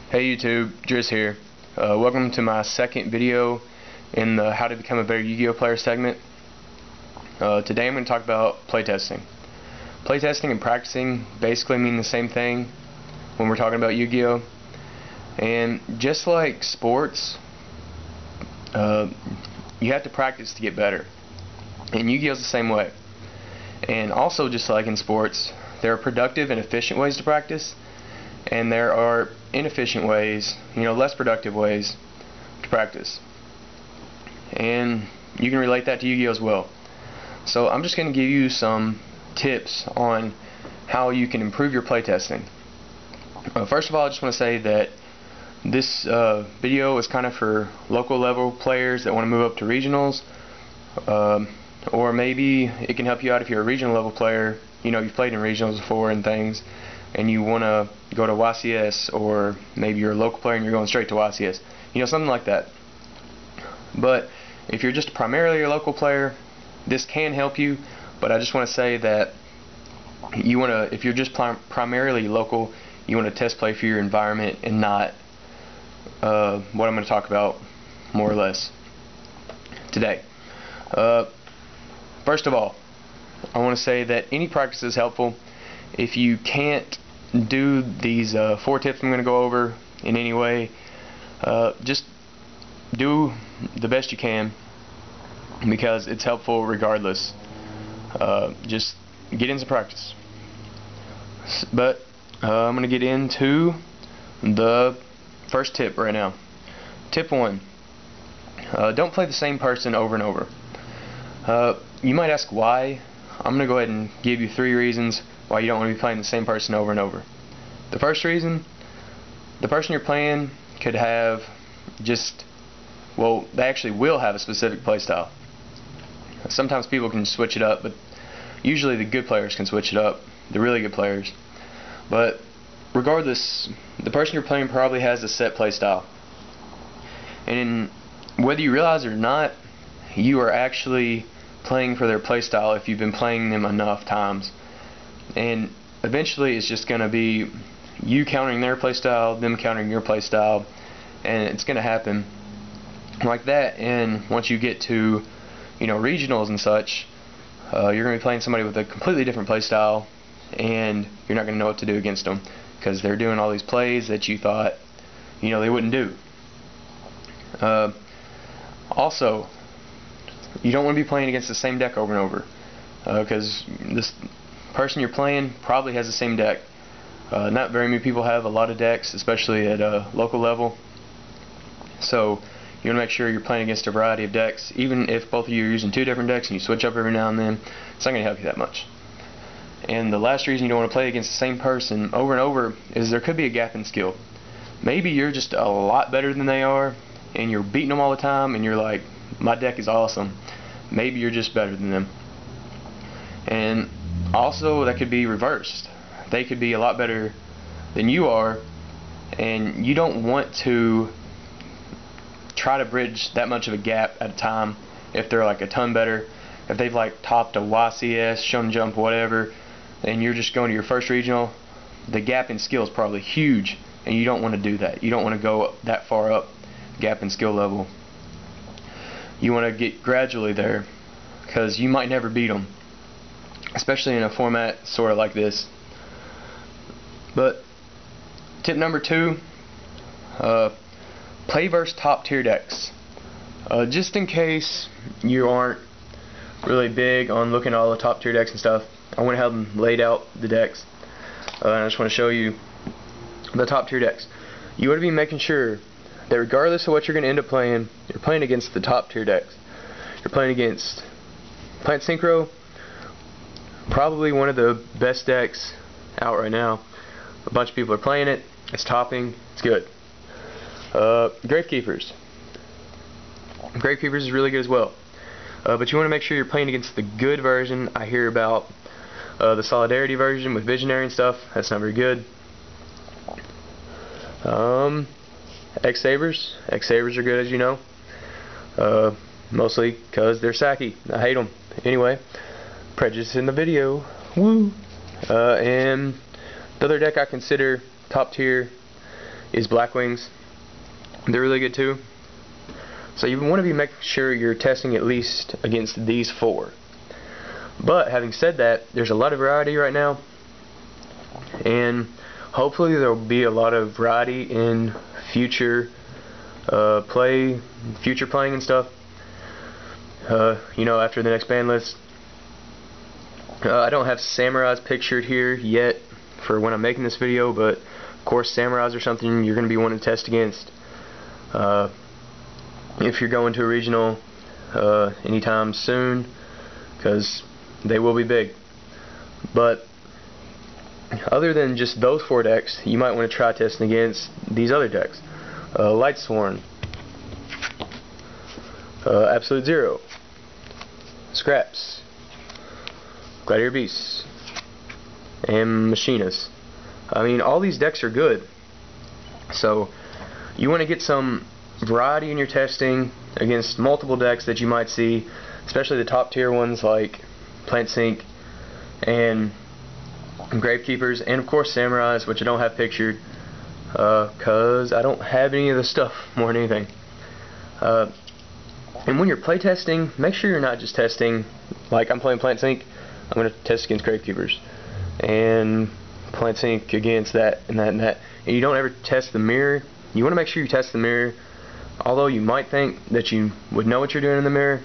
Hey YouTube, Driz here. Welcome to my second video in the How to Become a Better Yu-Gi-Oh Player segment. Today I'm going to talk about playtesting. Playtesting and practicing basically mean the same thing when we're talking about Yu-Gi-Oh. And just like sports, you have to practice to get better. And Yu-Gi-Oh is the same way. And also, just like in sports, there are productive and efficient ways to practice, and there are inefficient ways, less productive ways to practice. And you can relate that to Yu-Gi-Oh as well. So I'm just going to give you some tips on how you can improve your playtesting. First of all, I just want to say that this video is kind of for local level players that want to move up to regionals, or maybe it can help you out if you're a regional level player. You've played in regionals before and things, and you want to go to YCS, or maybe you're a local player and you're going straight to YCS, something like that. But if you're just primarily a local player, this can help you, but I just want to say that if you're just primarily local, you want to test play for your environment and not what I'm going to talk about more or less today. First of all, I want to say that any practice is helpful. If you can't do these 4 tips I'm going to go over in any way, just do the best you can, because it's helpful regardless. Just get in some practice. But I'm going to get into the first tip right now. Tip 1. Don't play the same person over and over. You might ask why. I'm going to go ahead and give you 3 reasons why you don't want to be playing the same person over and over. The first reason, the person you're playing could have they actually will have a specific playstyle. Sometimes people can switch it up, but usually the good players can switch it up, the really good players. But regardless, the person you're playing probably has a set playstyle. And whether you realize it or not, you are actually playing for their playstyle if you've been playing them enough times. And eventually it's just going to be you countering their playstyle, them countering your playstyle, and it's going to happen like that. And once you get to regionals and such, you're going to be playing somebody with a completely different playstyle, and you're not going to know what to do against them, because they're doing all these plays that you thought they wouldn't do. Also, you don't want to be playing against the same deck over and over, because this person you're playing probably has the same deck. Not very many people have a lot of decks, especially at a local level. So you want to make sure you're playing against a variety of decks. Even if both of you are using 2 different decks and you switch up every now and then, it's not going to help you that much. And the last reason you don't want to play against the same person over and over is there could be a gap in skill. Maybe you're just a lot better than they are, and you're beating them all the time, and you're like, my deck is awesome. Maybe you're just better than them. And also, that could be reversed. They could be a lot better than you are, and you don't want to try to bridge that much of a gap at a time if they're like a ton better. If they've topped a YCS, shown jump, whatever, and you're just going to your first regional, the gap in skill is probably huge, and you don't want to do that. You don't want to go that far up gap in skill level. You want to get gradually there, because you might never beat them, especially in a format sort of like this. But tip number 2, play versus top tier decks. Just in case you aren't really big on looking at all the top tier decks and stuff, I went ahead and laid out the decks, and I just want to show you the top tier decks. You want to be making sure that regardless of what you're going to end up playing, you're playing against the top tier decks. You're playing against Plant Synchro, probably one of the best decks out right now. A bunch of people are playing it. It's topping. It's good. Gravekeepers. Gravekeepers is really good as well. But you want to make sure you're playing against the good version. I hear about the Solidarity version with Visionary and stuff. That's not very good. X-Sabers. X-Sabers are good, as you know. Mostly because they're sacky. I hate them. Anyway, prejudice in the video. Woo! And the other deck I consider top tier is Black Wings. They're really good too. So you want to be making sure you're testing at least against these 4. But having said that, there's a lot of variety right now, and hopefully there will be a lot of variety in future playing and stuff. You know, after the next ban list. I don't have samurais pictured here yet for when I'm making this video, but of course samurais are something you're going to be wanting to test against if you're going to a regional anytime soon, because they will be big. But other than just those 4 decks, you might want to try testing against these other decks. Lightsworn, Absolute Zero, Scraps, Gladiator Beasts, and Machinists. I mean, all these decks are good. So you want to get some variety in your testing against multiple decks that you might see, especially the top tier ones like Plant Sink and Gravekeepers, and of course Samurais, which I don't have pictured because I don't have any of the stuff more than anything. And when you're playtesting, make sure you're not just testing, like I'm playing Plant Sink, I'm going to test against Gravekeepers, and Plant Sink against that and that and that. And you don't ever test the mirror. You want to make sure you test the mirror. Although you might think that you would know what you're doing in the mirror,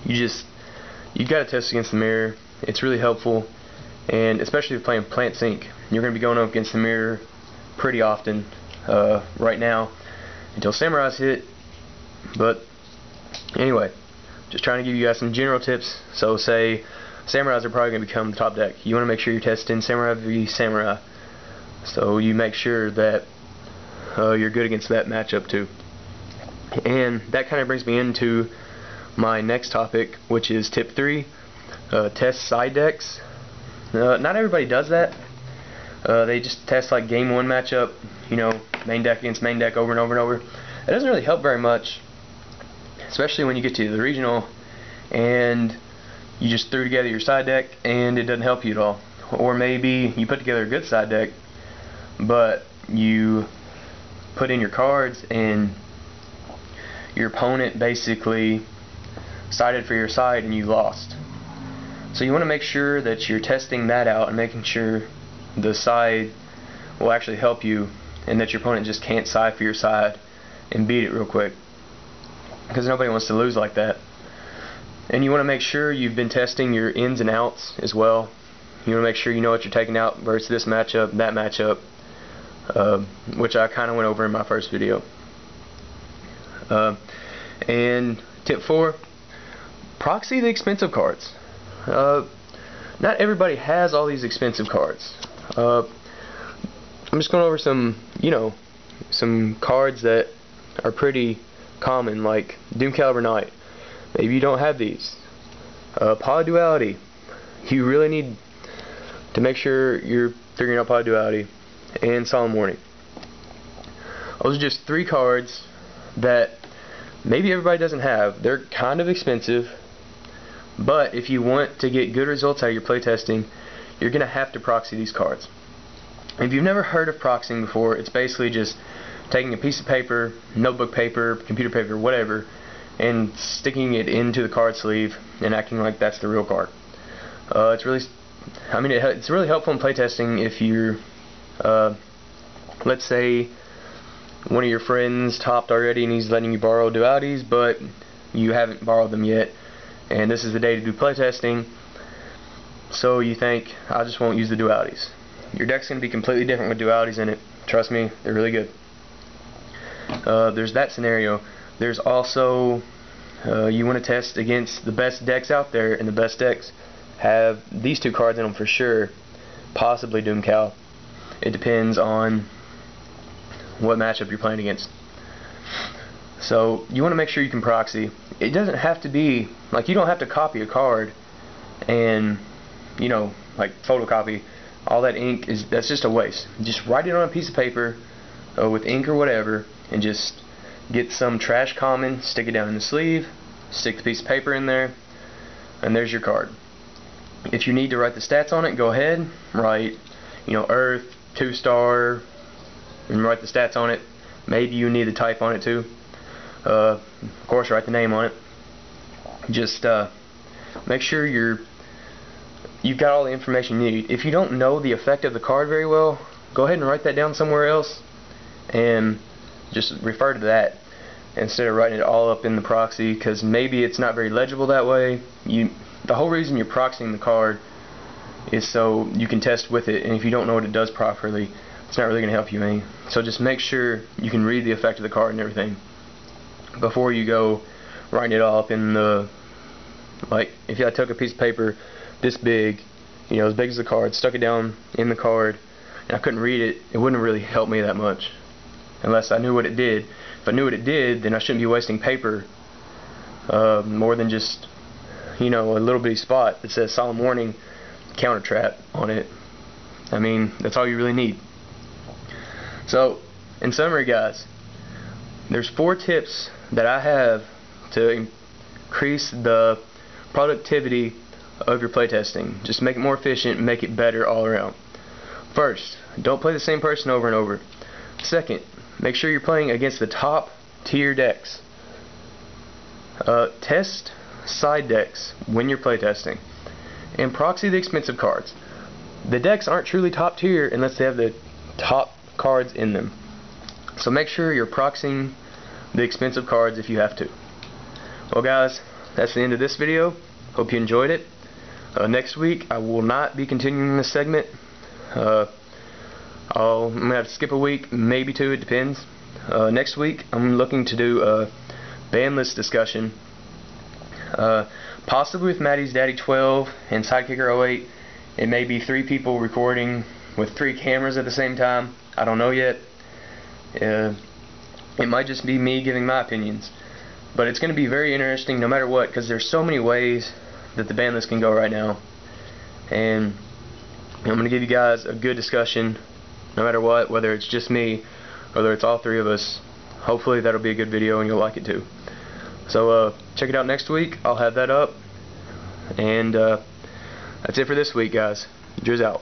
you've got to test against the mirror. It's really helpful, and especially if you're playing Plant Sink, you're going to be going up against the mirror pretty often right now until Samurais hit. But anyway, just trying to give you guys some general tips. So say Samurais are probably going to become the top deck. You want to make sure you're testing Samurai v Samurai, so you make sure that you're good against that matchup too. And that kind of brings me into my next topic, which is tip 3, test side decks. Not everybody does that. They just test like game 1 matchup, you know, main deck against main deck over and over and over. It doesn't really help very much, especially when you get to the regional and you just threw together your side deck and it doesn't help you at all. Or maybe you put together a good side deck, but you put in your cards and your opponent basically sided for your side and you lost. So you want to make sure that you're testing that out and making sure the side will actually help you, and that your opponent just can't side for your side and beat it real quick, because nobody wants to lose like that. And you want to make sure you've been testing your ins and outs as well. You want to make sure you know what you're taking out versus this matchup, that matchup, which I kind of went over in my first video. And tip 4, proxy the expensive cards. Not everybody has all these expensive cards. I'm just going over some, you know, some cards that are pretty common, like Doomcaliber Knight. Maybe you don't have these. Polyduality. You really need to make sure you're figuring out Polyduality. And Solemn Warning. Those are just 3 cards that maybe everybody doesn't have. They're kind of expensive, but if you want to get good results out of your playtesting, you're going to have to proxy these cards. If you've never heard of proxying before, it's basically just taking a piece of paper, notebook paper, computer paper, whatever, and sticking it into the card sleeve and acting like that's the real card. It's really helpful in playtesting if you're, let's say, one of your friends topped already and he's letting you borrow dualities, but you haven't borrowed them yet, and this is the day to do playtesting, so you think, I just won't use the dualities. Your deck's going to be completely different with dualities in it. Trust me, they're really good. There's that scenario. There's also, you want to test against the best decks out there, and the best decks have these 2 cards in them for sure, possibly Doomcal. It depends on what matchup you're playing against. So you want to make sure you can proxy. It doesn't have to be, like, you don't have to copy a card and, you know, like photocopy. All that ink, that's just a waste. Just write it on a piece of paper with ink or whatever, and just get some trash common, stick it down in the sleeve, stick the piece of paper in there, and there's your card. If you need to write the stats on it, go ahead, write, you know, Earth, 2-star, and write the stats on it. Maybe you need to type on it too. Of course, write the name on it. Just make sure you've got all the information you need. If you don't know the effect of the card very well, go ahead and write that down somewhere else and just refer to that instead of writing it all up in the proxy, because maybe it's not very legible that way. The whole reason you're proxying the card is so you can test with it, and if you don't know what it does properly, it's not really going to help you any. So just make sure you can read the effect of the card and everything before you go writing it all up in the, like if I took a piece of paper this big, as big as the card, stuck it down in the card, and I couldn't read it, it wouldn't really help me that much unless I knew what it did. If I knew what it did, then I shouldn't be wasting paper more than just a little bitty spot that says solemn warning counter trap on it. I mean, that's all you really need. So in summary, guys, there's 4 tips that I have to increase the productivity of your playtesting. Just make it more efficient and make it better all around. First, don't play the same person over and over. Second, make sure you're playing against the top tier decks. Test side decks when you're playtesting, and proxy the expensive cards. The decks aren't truly top tier unless they have the top cards in them. So make sure you're proxying the expensive cards if you have to. Well, guys, that's the end of this video. Hope you enjoyed it. Next week I will not be continuing this segment. I'm going to have to skip a week, maybe 2, it depends. Next week I'm looking to do a ban list discussion, possibly with Maddie's Daddy 12 and Sidekicker 08. It may be 3 people recording with 3 cameras at the same time. I don't know yet. It might just be me giving my opinions, but it's going to be very interesting no matter what, because there's so many ways that the ban list can go right now, and I'm going to give you guys a good discussion no matter what, whether it's just me or whether it's all 3 of us. Hopefully that'll be a good video and you'll like it too. So check it out next week. I'll have that up, and that's it for this week, guys. Yugioh out.